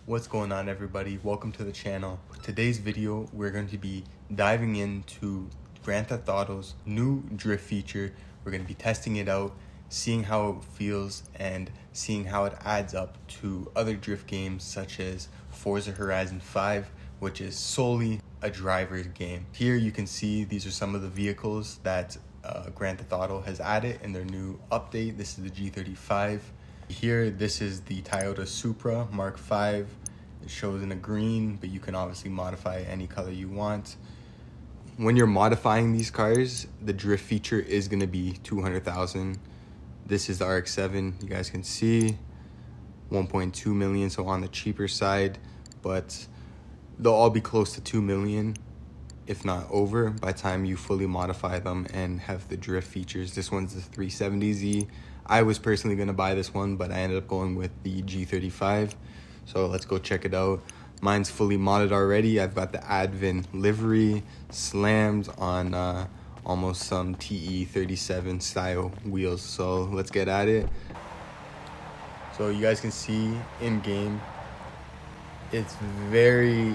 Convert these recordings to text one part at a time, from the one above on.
What's going on, everybody? Welcome to the channel. Today's video, we're going to be diving into Grand Theft Auto's new drift feature. We're going to be testing it out, seeing how it feels, and seeing how it adds up to other drift games such as Forza Horizon 5, which is solely a driver's game. Here you can see these are some of the vehicles that Grand Theft Auto has added in their new update. This is the G35. Here, this is the Toyota Supra Mark V. It shows in a green, but you can obviously modify any color you want. When you're modifying these cars, the drift feature is going to be 200,000. This is the RX-7. You guys can see 1.2 million, so on the cheaper side, but they'll all be close to 2 million, if not over, by the time you fully modify them and have the drift features. This one's the 370Z. I was personally going to buy this one, but I ended up going with the G35. So let's go check it out. Mine's fully modded already. I've got the Advin livery slammed on almost some TE37 style wheels. So let's get at it. So you guys can see in game, it's very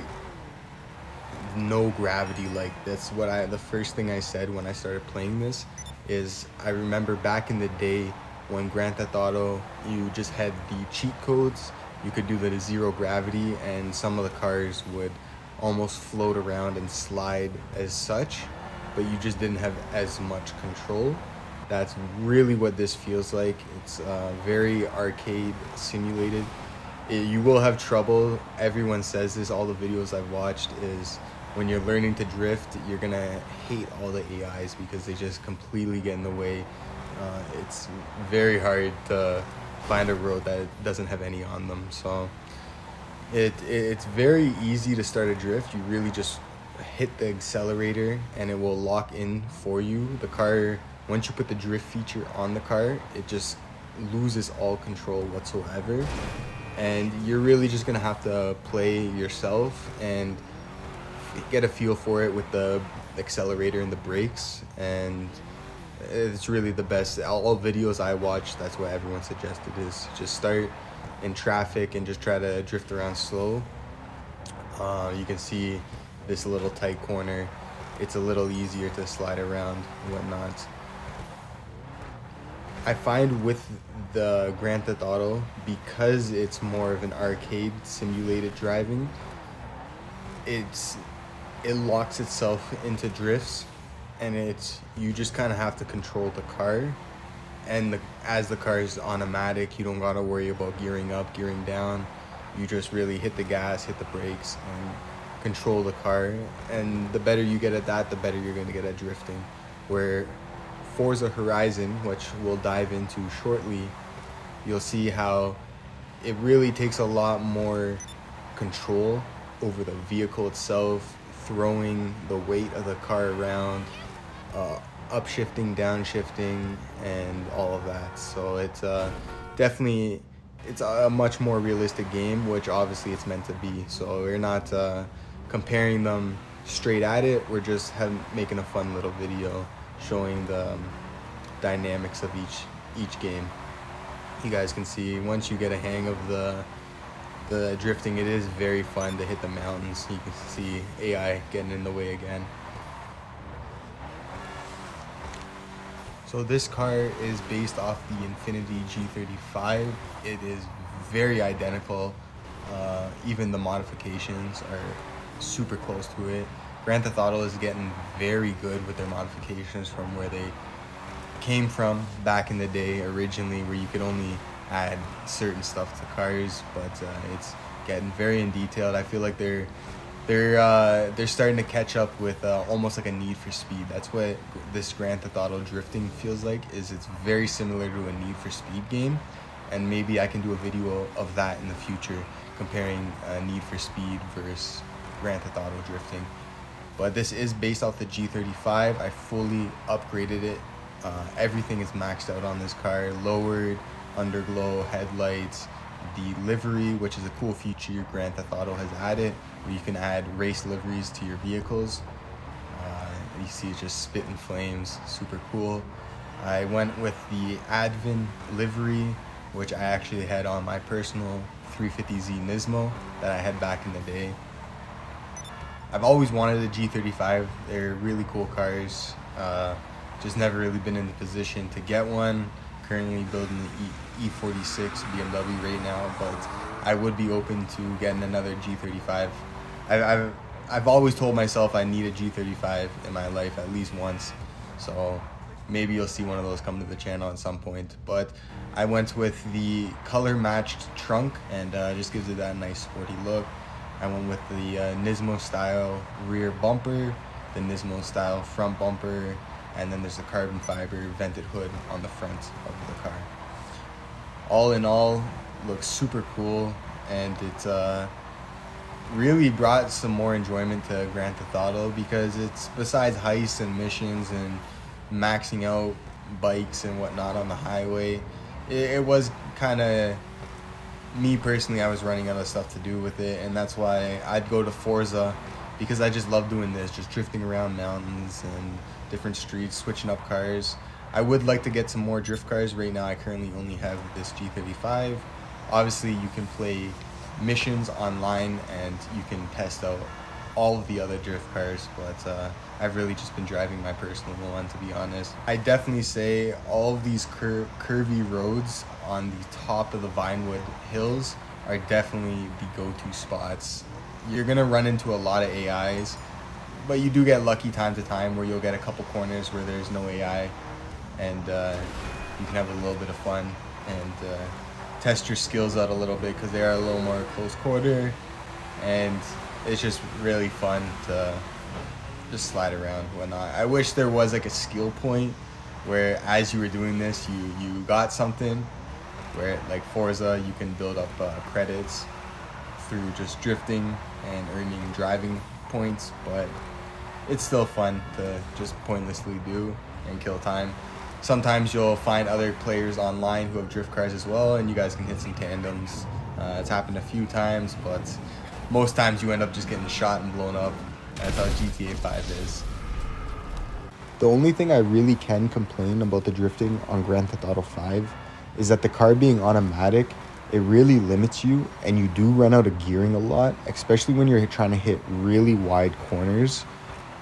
no gravity. Like, that's what the first thing I said when I started playing this is I remember back in the day when Grand Theft Auto, you just had the cheat codes. You could do the zero gravity, and some of the cars would almost float around and slide as such, but you just didn't have as much control. That's really what this feels like. It's very arcade simulated. You will have trouble. Everyone says this. All the videos I've watched is when you're learning to drift, you're gonna hate all the AIs because they just completely get in the way. It's very hard to find a road that doesn't have any on them. So it's very easy to start a drift. You really just hit the accelerator and it will lock in for you. The car, once you put the drift feature on the car, it just loses all control whatsoever. And you're really just gonna have to play yourself and get a feel for it with the accelerator and the brakes, and it's really the best. All videos I watch, that's what everyone suggested, is just start in traffic and just try to drift around slow. You can see this little tight corner, it's a little easier to slide around and whatnot. I find with the Grand Theft Auto, because it's more of an arcade simulated driving, it locks itself into drifts, and you just kind of have to control the car. And as the car is automatic, you don't gotta worry about gearing up, gearing down. You just really hit the gas, hit the brakes, and control the car. And the better you get at that, the better you're gonna get at drifting. Where Forza Horizon, which we'll dive into shortly, you'll see how it really takes a lot more control over the vehicle itself, throwing the weight of the car around, upshifting, downshifting, and all of that. So it's definitely, it's a much more realistic game, which obviously it's meant to be. So we're not comparing them straight at it. We're just making a fun little video showing the dynamics of each game. You guys can see once you get a hang of the drifting, it is very fun to hit the mountains. You can see AI getting in the way again. So this car is based off the Infiniti G35. It is very identical. Even the modifications are super close to it. Grand Theft Auto is getting very good with their modifications from where they came from back in the day originally, where you could only add certain stuff to cars, but it's getting very in detailed. I feel like they're starting to catch up with almost like a Need for Speed. That's what this Grand Theft Auto drifting feels like. It's very similar to a Need for Speed game, and maybe I can do a video of that in the future comparing Need for Speed versus Grand Theft Auto drifting. But this is based off the G35. I fully upgraded it. Everything is maxed out on this car. Lowered, underglow, headlights, the livery, which is a cool feature Grand Theft Auto has added, where you can add race liveries to your vehicles. You see it just spitting flames, super cool. I went with the Advin livery, which I actually had on my personal 350Z Nismo that I had back in the day. I've always wanted a G35. They're really cool cars. Just never really been in the position to get one. Currently building the E46 BMW right now, but I would be open to getting another G35. I've always told myself I need a G35 in my life at least once, so maybe you'll see one of those come to the channel at some point. But I went with the color matched trunk, and just gives it that nice sporty look. I went with the Nismo style rear bumper, the Nismo style front bumper, and then there's the carbon fiber vented hood on the front of the car. All in all, looks super cool, and it's really brought some more enjoyment to Grand Theft Auto, because it's, besides heists and missions and maxing out bikes and whatnot on the highway, it was kind of, me personally, I was running out of stuff to do with it, and that's why I'd go to Forza, because I just love doing this, just drifting around mountains and different streets, switching up cars. I would like to get some more drift cars. Right now I currently only have this G35. Obviously you can play missions online and you can test out all of the other drift cars, but I've really just been driving my personal one, to be honest. I definitely say all of these curvy roads on the top of the Vinewood Hills are definitely the go-to spots. You're gonna run into a lot of AIs, but you do get lucky time to time where you'll get a couple corners where there's no AI, and you can have a little bit of fun and test your skills out a little bit, because they are a little more close quarter, and it's just really fun to just slide around and whatnot. I wish there was like a skill point where as you were doing this, you got something, where like Forza, you can build up credits through just drifting and earning driving points, but it's still fun to just pointlessly do and kill time. Sometimes you'll find other players online who have drift cars as well, and you guys can hit some tandems. It's happened a few times, but most times you end up just getting shot and blown up. That's how GTA 5 is. The only thing I really can complain about the drifting on Grand Theft Auto 5 is that the car being automatic, it really limits you, and you do run out of gearing a lot, especially when you're trying to hit really wide corners.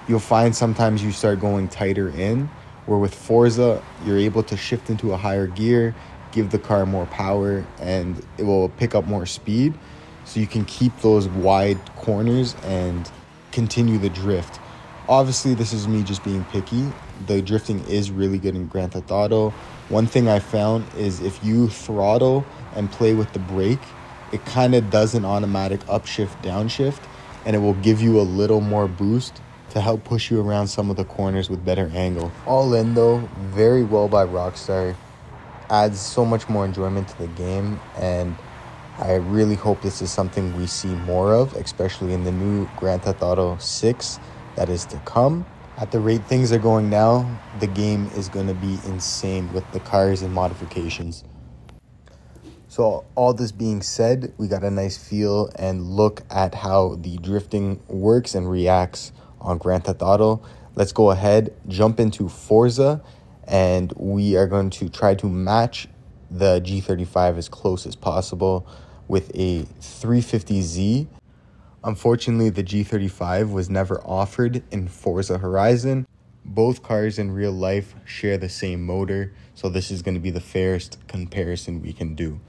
You'll find sometimes you start going tighter in, where with Forza, you're able to shift into a higher gear, give the car more power, and it will pick up more speed, so you can keep those wide corners and continue the drift. Obviously, this is me just being picky. The drifting is really good in Grand Theft Auto. One thing I found is if you throttle and play with the brake, it kind of does an automatic upshift, downshift, and it will give you a little more boost to help push you around some of the corners with better angle. All in though, very well by Rockstar. Adds so much more enjoyment to the game, and I really hope this is something we see more of, especially in the new Grand Theft Auto 6 that is to come. At the rate things are going now, the game is going to be insane with the cars and modifications. So all this being said, we got a nice feel and look at how the drifting works and reacts on Grand Theft Auto. Let's go ahead, jump into Forza, and we are going to try to match the G35 as close as possible with a 350Z. Unfortunately, the G35 was never offered in Forza Horizon. Both cars in real life share the same motor, so this is going to be the fairest comparison we can do.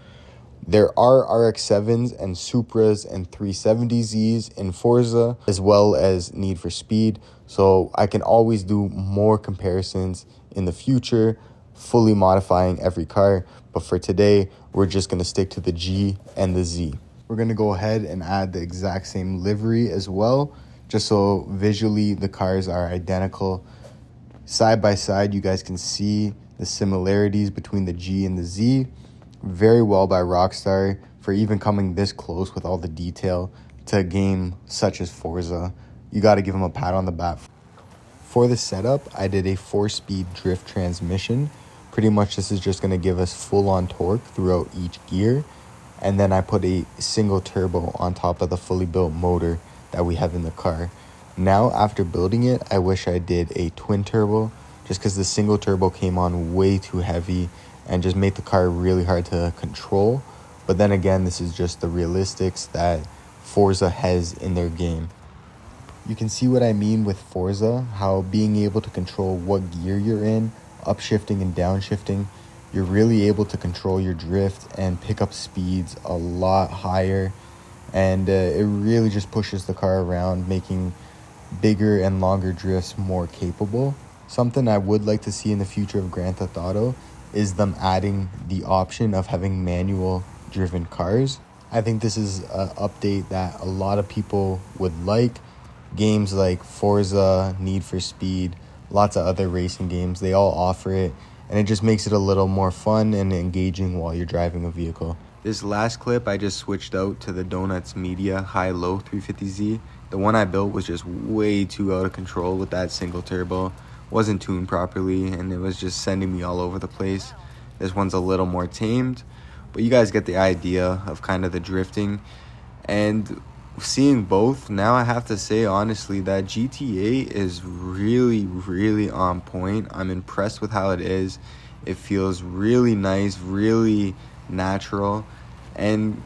There are RX-7s and Supras and 370Zs in Forza, as well as Need for Speed, so I can always do more comparisons in the future, fully modifying every car. But for today, we're just going to stick to the G and the Z. We're going to go ahead and add the exact same livery as well, just so visually the cars are identical. Side by side, you guys can see the similarities between the G and the Z. Very well by Rockstar for even coming this close with all the detail to a game such as Forza. You got to give them a pat on the back. For the setup, I did a 4-speed drift transmission. Pretty much this is just going to give us full-on torque throughout each gear. And then I put a single turbo on top of the fully built motor that we have in the car. Now, after building it, I wish I did a twin turbo, just because the single turbo came on way too heavy and just make the car really hard to control. But then again, this is just the realistics that Forza has in their game. You can see what I mean with Forza, how being able to control what gear you're in, upshifting and downshifting, you're really able to control your drift and pick up speeds a lot higher. And it really just pushes the car around, making bigger and longer drifts more capable. Something I would like to see in the future of Grand Theft Auto is them adding the option of having manual driven cars. I think this is an update that a lot of people would like. Games like Forza, Need for Speed, lots of other racing games, they all offer it, and it just makes it a little more fun and engaging while you're driving a vehicle. This last clip, I just switched out to the Donuts Media High-Low 350Z. The one I built was just way too out of control with that single turbo. Wasn't tuned properly, and it was just sending me all over the place. This one's a little more tamed, but you guys get the idea of kind of the drifting. And seeing both, now I have to say honestly that GTA is really on point. I'm impressed with how it is. It feels really nice, really natural, and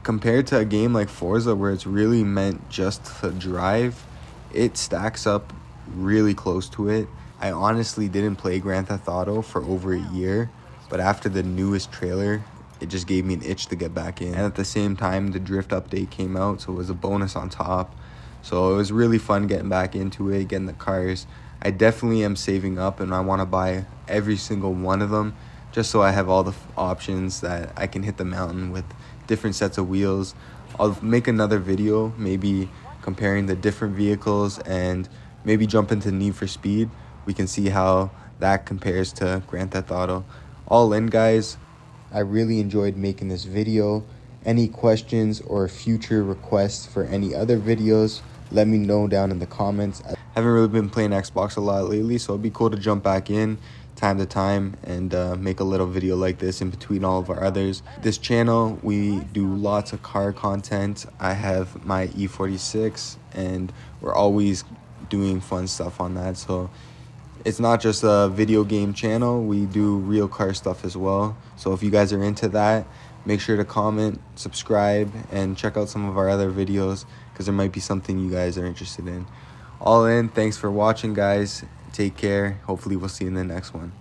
compared to a game like Forza where it's really meant just to drive, it stacks up really close to it. I honestly didn't play Grand Theft Auto for over a year, but after the newest trailer, it just gave me an itch to get back in. And at the same time, the drift update came out, so it was a bonus on top. So it was really fun getting back into it, getting the cars. I definitely am saving up, and I want to buy every single one of them just so I have all the options that I can hit the mountain with different sets of wheels. I'll make another video, maybe comparing the different vehicles, and maybe jump into Need for Speed. We can see how that compares to Grand Theft Auto. All in, guys, I really enjoyed making this video. Any questions or future requests for any other videos, let me know down in the comments. I haven't really been playing Xbox a lot lately, so it'd be cool to jump back in time to time and make a little video like this in between all of our others. This channel, we do lots of car content. I have my E46, and we're always doing fun stuff on that. So it's not just a video game channel, we do real car stuff as well. So if you guys are into that, make sure to comment, subscribe, and check out some of our other videos because there might be something you guys are interested in. All in, thanks for watching, guys. Take care. Hopefully we'll see you in the next one.